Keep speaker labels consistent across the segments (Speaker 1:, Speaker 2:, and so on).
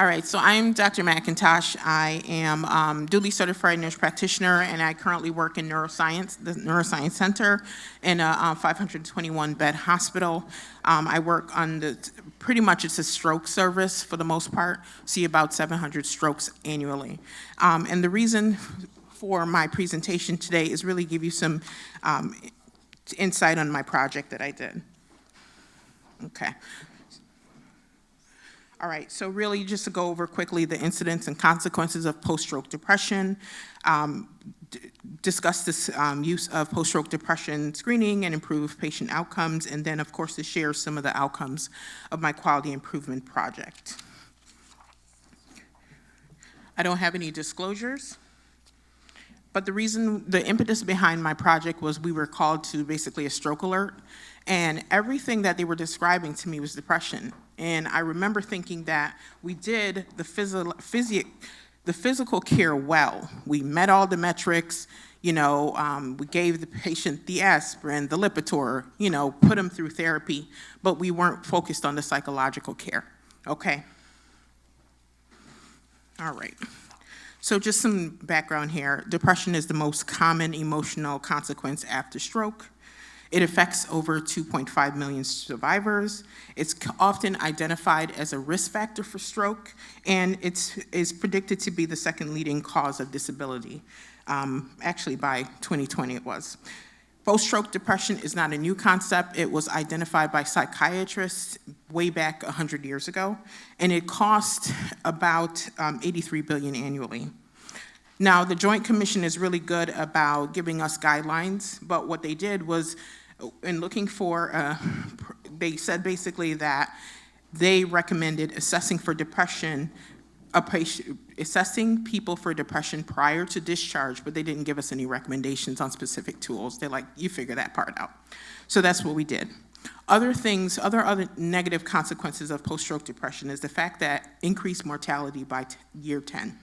Speaker 1: All right, so I'm Dr. McIntosh. I am duly certified nurse practitioner, and I currently work in neuroscience, the Neuroscience Center, in a 521-bed hospital. I work on pretty much it's a stroke service for the most part, see about 700 strokes annually. And the reason for my presentation today is really give you some insight on my project that I did. Okay. All right, so really just to go over quickly the incidence and consequences of post-stroke depression, discuss this use of post-stroke depression screening and improve patient outcomes, and then of course to share some of the outcomes of my quality improvement project. I don't have any disclosures, but the impetus behind my project was we were called to basically a stroke alert, and everything that they were describing to me was depression. And I remember thinking that we did the physical care well. We met all the metrics, we gave the patient the aspirin, the Lipitor, put them through therapy, but we weren't focused on the psychological care, okay? All right. So just some background here. Depression is the most common emotional consequence after stroke. It affects over 2.5 million survivors. It's often identified as a risk factor for stroke, and it's predicted to be the second leading cause of disability. Actually, by 2020 it was. Post-stroke depression is not a new concept. It was identified by psychiatrists way back 100 years ago, and it cost about 83 billion annually. Now, the Joint Commission is really good about giving us guidelines, but what they did was, in looking for, they said basically that they recommended assessing for depression, assessing people for depression prior to discharge, but they didn't give us any recommendations on specific tools. They're like, you figure that part out. So that's what we did. Other negative consequences of post-stroke depression is the fact that increased mortality by year 10.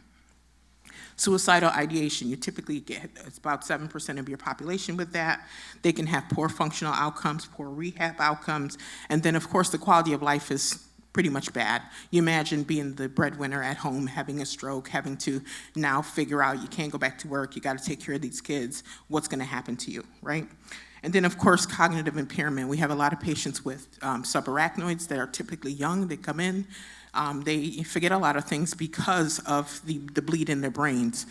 Speaker 1: Suicidal ideation, you typically get about 7% of your population with that. They can have poor functional outcomes, poor rehab outcomes, and then of course the quality of life is pretty much bad. You imagine being the breadwinner at home, having a stroke, having to now figure out you can't go back to work, you gotta take care of these kids, what's gonna happen to you, right? And then of course, cognitive impairment. We have a lot of patients with subarachnoids that are typically young, they come in, they forget a lot of things because of the bleed in their brains.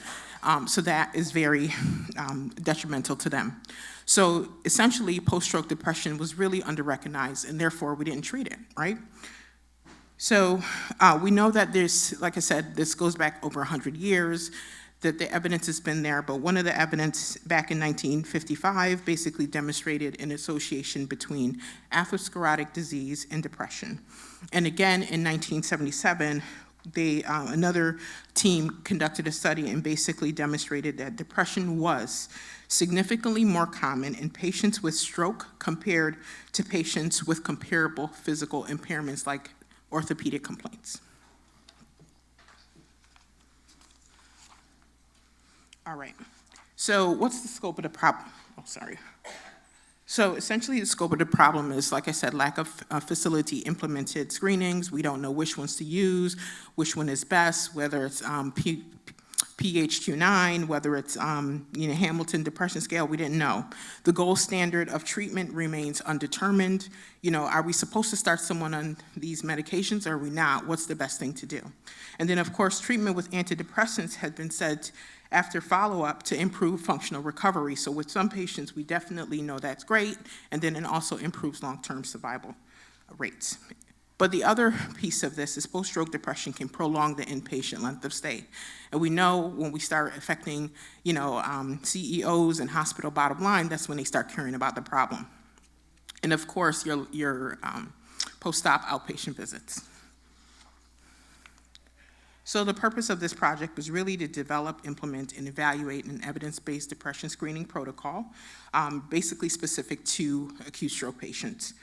Speaker 1: So that is very detrimental to them. So essentially, post-stroke depression was really under-recognized, and therefore we didn't treat it, right? So we know that there's, like I said, this goes back over 100 years, that the evidence has been there, but one of the evidence back in 1955 basically demonstrated an association between atherosclerotic disease and depression. And again, in 1977, another team conducted a study and basically demonstrated that depression was significantly more common in patients with stroke compared to patients with comparable physical impairments like orthopedic complaints. All right, so what's the scope of the problem? Oh, sorry. So essentially the scope of the problem is, like I said, lack of facility implemented screenings. We don't know which ones to use, which one is best, whether it's PHQ-9, whether it's Hamilton Depression Scale, we didn't know. The gold standard of treatment remains undetermined. Are we supposed to start someone on these medications or are we not? What's the best thing to do? And then of course, treatment with antidepressants has been said after follow-up to improve functional recovery. So with some patients, we definitely know that's great, and then it also improves long-term survival rates. But the other piece of this is post-stroke depression can prolong the inpatient length of stay. And we know when we start affecting, CEOs and hospital bottom line, that's when they start caring about the problem. And of course, your post-op outpatient visits. So the purpose of this project was really to develop, implement, and evaluate an evidence-based depression screening protocol, basically specific to acute stroke patients.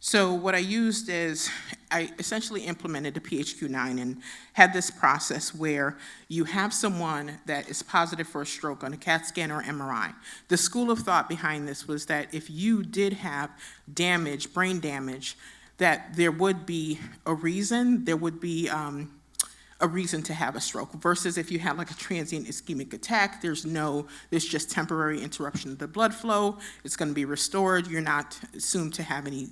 Speaker 1: So what I used is, I essentially implemented the PHQ-9 and had this process where you have someone that is positive for a stroke on a CAT scan or MRI. The school of thought behind this was that if you did have damage, brain damage, that there would be a reason, a reason to have a stroke, versus if you have like a transient ischemic attack, there's just temporary interruption of the blood flow, it's gonna be restored, you're not assumed to have any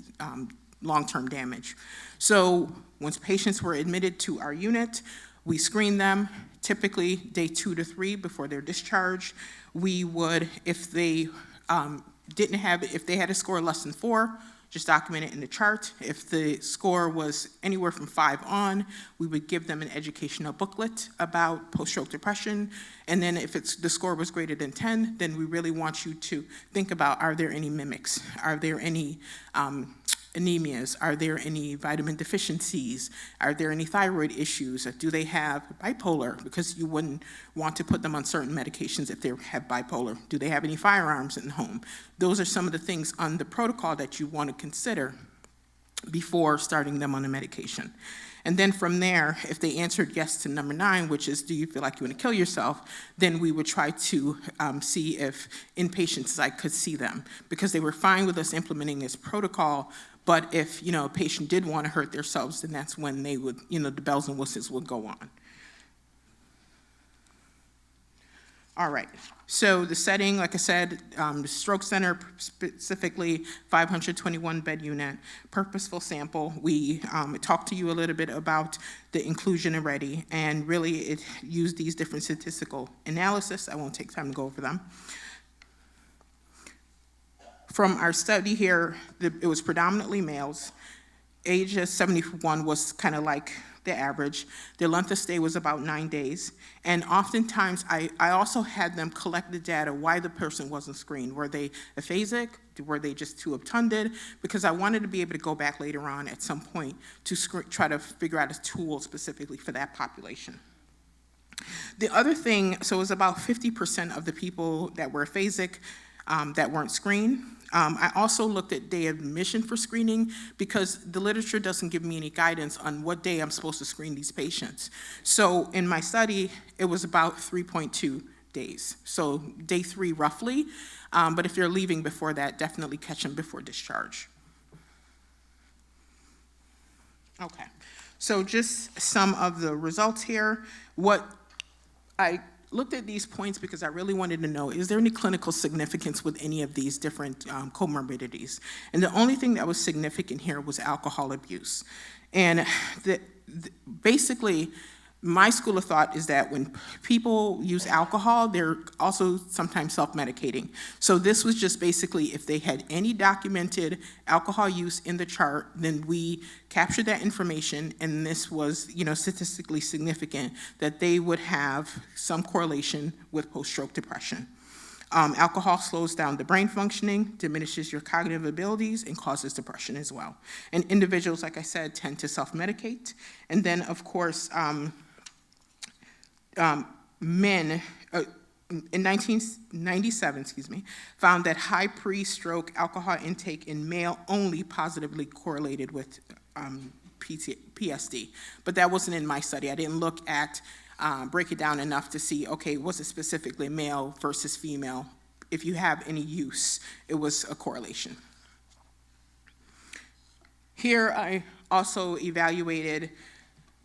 Speaker 1: long-term damage. So once patients were admitted to our unit, we screened them, typically day 2 to 3 before they're discharged. We would, if they if they had a score less than 4, just document it in the chart. If the score was anywhere from 5 on, we would give them an educational booklet about post-stroke depression. And then if the score was greater than 10, then we really want you to think about, are there any mimics? Are there any anemias? Are there any vitamin deficiencies? Are there any thyroid issues? Do they have bipolar? Because you wouldn't want to put them on certain medications if they have bipolar. Do they have any firearms in the home? Those are some of the things on the protocol that you want to consider before starting them on a medication. And then from there, if they answered yes to number 9, which is, do you feel like you want to kill yourself, then we would try to see if inpatient psych could see them, because they were fine with us implementing this protocol. But if a patient did want to hurt themselves, then that's when they would, the bells and whistles would go on. All right, so the setting, like I said, the stroke center, specifically 521-bed unit, purposeful sample. We talked to you a little bit about the inclusion already, and really it used these different statistical analysis. I won't take time to go over them. From our study here, it was predominantly males. Age of 71 was kind of like the average. Their length of stay was about 9 days. And oftentimes, I also had them collect the data why the person wasn't screened. Were they aphasic? Were they just too obtunded? Because I wanted to be able to go back later on at some point to try to figure out a tool specifically for that population. The other thing, so it was about 50% of the people that were aphasic that weren't screened. I also looked at day of admission for screening, because the literature doesn't give me any guidance on what day I'm supposed to screen these patients. So in my study, it was about 3.2 days. So day 3 roughly, but if you're leaving before that, definitely catch them before discharge. Okay, so just some of the results here. What I looked at these points because I really wanted to know, is there any clinical significance with any of these different comorbidities? And the only thing that was significant here was alcohol abuse. And basically, my school of thought is that when people use alcohol, they're also sometimes self-medicating. So this was just basically, if they had any documented alcohol use in the chart, then we captured that information, and this was, statistically significant that they would have some correlation with post-stroke depression. Alcohol slows down the brain functioning, diminishes your cognitive abilities, and causes depression as well. And individuals, like I said, tend to self-medicate. And then, of course, men in 1997, found that high pre-stroke alcohol intake in male only positively correlated with PSD. But that wasn't in my study. I didn't look at, break it down enough to see, okay, was it specifically male versus female? If you have any use, it was a correlation. Here I also evaluated.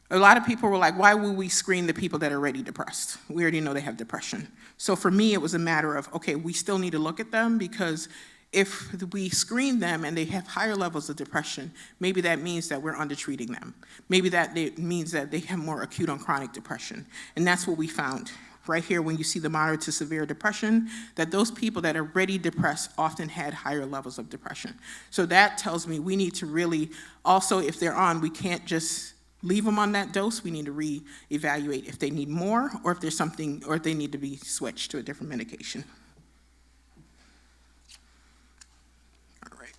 Speaker 1: A lot of people were like, why would we screen the people that are already depressed? We already know they have depression. So for me, it was a matter of, okay, we still need to look at them, because if we screen them and they have higher levels of depression, maybe that means that we're undertreating them. Maybe that means that they have more acute on chronic depression. And that's what we found. Right here, when you see the moderate to severe depression, that those people that are already depressed often had higher levels of depression. So that tells me we need to really, also if they're on, we can't just leave them on that dose. We need to reevaluate if they need more, or if there's something, or if they need to be switched to a different medication. All right.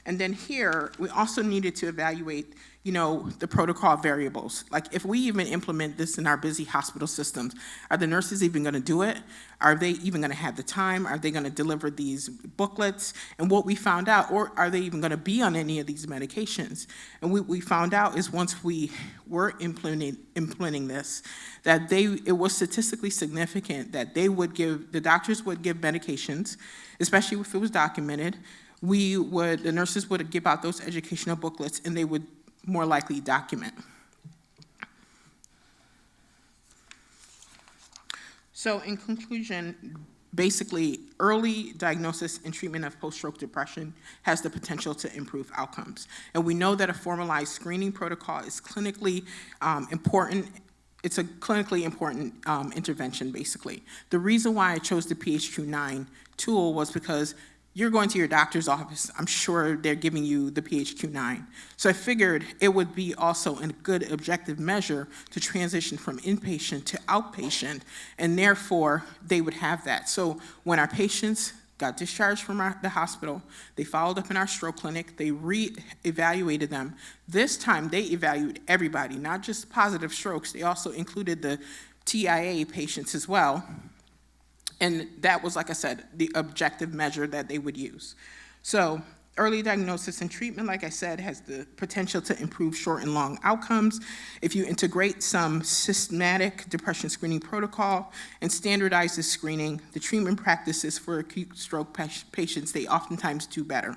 Speaker 1: And then here, we also needed to evaluate, the protocol variables. Like, if we even implement this in our busy hospital systems, are the nurses even going to do it? Are they even going to have the time? Are they going to deliver these booklets? And what we found out, or are they even going to be on any of these medications? And what we found out is, once we were implementing this, that it was statistically significant that the doctors would give medications, especially if it was documented, the nurses would give out those educational booklets, and they would more likely document. So in conclusion, basically, early diagnosis and treatment of post-stroke depression has the potential to improve outcomes. And we know that a formalized screening protocol is clinically important. It's a clinically important intervention, basically. The reason why I chose the PHQ-9 tool was because you're going to your doctor's office. I'm sure they're giving you the PHQ-9. So I figured it would be also a good objective measure to transition from inpatient to outpatient, and therefore they would have that. So when our patients got discharged from the hospital, they followed up in our stroke clinic, they re-evaluated them. This time they evaluated everybody, not just positive strokes, they also included the TIA patients as well. And that was, like I said, the objective measure that they would use. So early diagnosis and treatment, like I said, has the potential to improve short and long outcomes. If you integrate some systematic depression screening protocol and standardize the screening, the treatment practices for acute stroke patients, they oftentimes do better.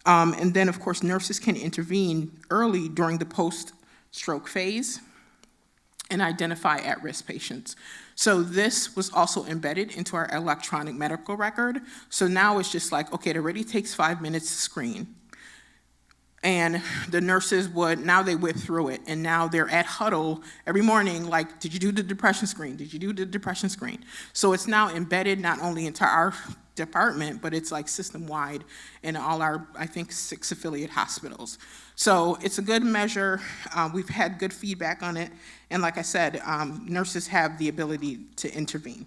Speaker 1: And then, of course, nurses can intervene early during the post-stroke phase and identify at-risk patients. So this was also embedded into our electronic medical record. So now it's just like, okay, it already takes 5 minutes to screen. And the nurses now they whip through it, and now they're at huddle every morning, like, did you do the depression screen? Did you do the depression screen? So it's now embedded not only into our department, but it's like system-wide in all our, I think, 6 affiliate hospitals. So it's a good measure. We've had good feedback on it. And like I said, nurses have the ability to intervene.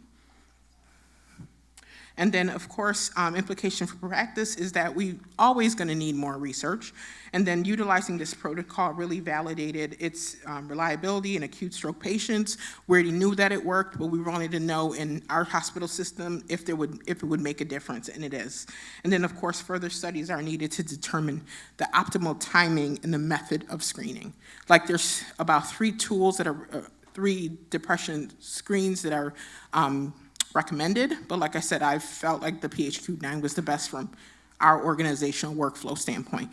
Speaker 1: And then, of course, implication for practice is that we always going to need more research. And then utilizing this protocol really validated its reliability in acute stroke patients. We already knew that it worked, but we wanted to know in our hospital system if it would make a difference, and it is. And then, of course, further studies are needed to determine the optimal timing and the method of screening. Like there's about 3 tools that are, 3 depression screens that are recommended, but like I said, I felt like the PHQ-9 was the best from our organizational workflow standpoint.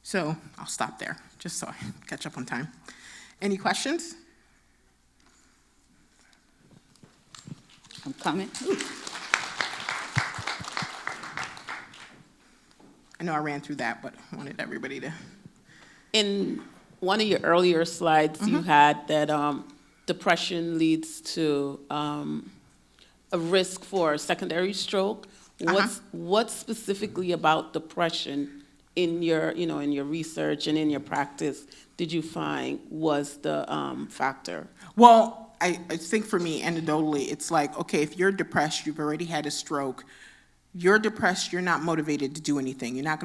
Speaker 1: So I'll stop there, just so I catch up on time. Any questions?
Speaker 2: I'm coming.
Speaker 1: I know I ran through that, but I wanted everybody to.
Speaker 2: In one of your earlier slides, you had that depression leads to a risk for secondary stroke. What specifically about depression in your, in your research and in your practice did you find was the factor?
Speaker 1: Well, I think for me, anecdotally, it's like, okay, if you're depressed, you've already had a stroke, you're depressed, you're not motivated to do anything. You're not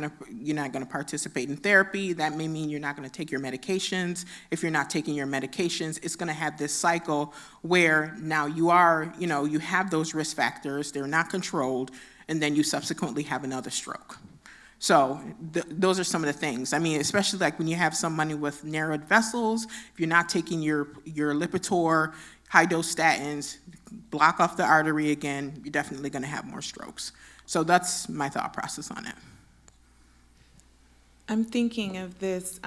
Speaker 1: gonna participate in therapy. That may mean you're not gonna take your medications. If you're not taking your medications, it's gonna have this cycle where now you are, you have those risk factors, they're not controlled, and then you subsequently have another stroke. So those are some of the things. I mean, especially like when you have somebody with narrowed vessels, if you're not taking your Lipitor, high-dose statins, block off the artery again, you're definitely gonna have more strokes. So that's my thought process on it.
Speaker 3: I'm thinking of this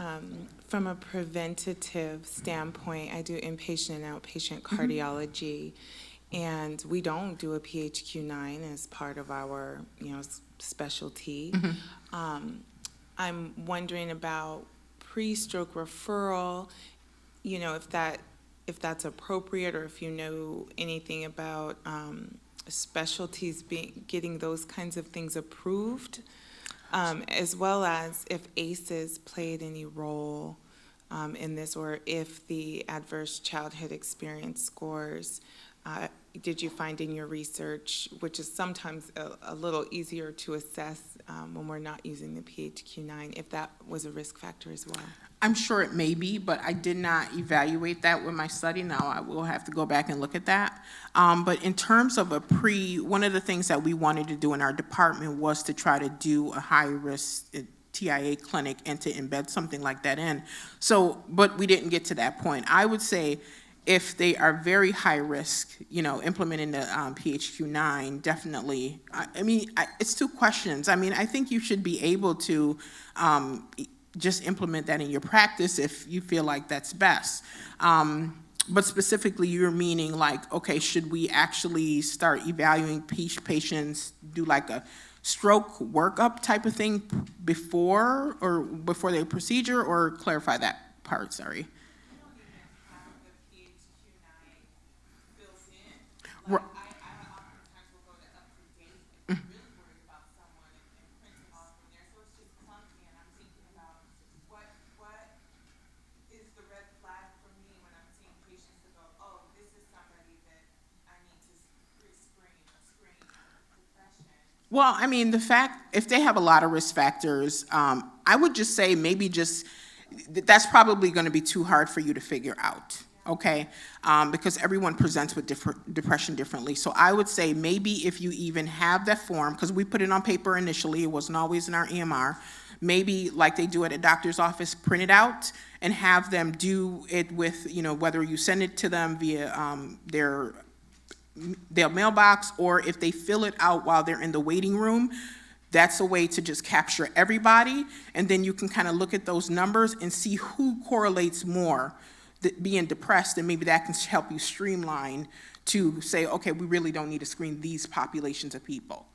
Speaker 3: from a preventative standpoint. I do inpatient and outpatient cardiology, and we don't do a PHQ-9 as part of our, specialty. I'm wondering about pre-stroke referral, if that's appropriate, or if you know anything about specialties getting those kinds of things approved, as well as if ACEs played any role in this, or if the adverse childhood experience scores, did you find in your research, which is sometimes a little easier to assess when we're not using the PHQ-9, if that was a risk factor as well?
Speaker 1: I'm sure it may be, but I did not evaluate that with my study. Now I will have to go back and look at that. But in terms of one of the things that we wanted to do in our department was to try to do a high-risk TIA clinic and to embed something like that in. So, but we didn't get to that point. I would say if they are very high risk, implementing the PHQ-9, definitely. I mean, it's two questions. I mean, I think you should be able to just implement that in your practice if you feel like that's best. But specifically, you're meaning like, okay, should we actually start evaluating patients, do like a stroke workup type of thing before their procedure, or clarify that part, sorry. Right. Well, I mean, if they have a lot of risk factors, I would just say maybe that's probably going to be too hard for you to figure out, okay? Because everyone presents with depression differently. So I would say maybe if you even have that form, because we put it on paper initially, it wasn't always in our EMR, maybe like they do at a doctor's office, print it out and have them do it with, whether you send it to them via their mailbox, or if they fill it out while they're in the waiting room, that's a way to just capture everybody, and then you can kind of look at those numbers and see who correlates more being depressed, and maybe that can help you streamline to say, okay, we really don't need to screen these populations of people.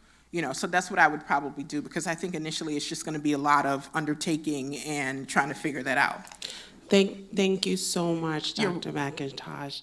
Speaker 1: So that's what I would probably do, because I think initially it's just going to be a lot of undertaking and trying to figure that out.
Speaker 4: Thank you so much, Dr. McIntosh.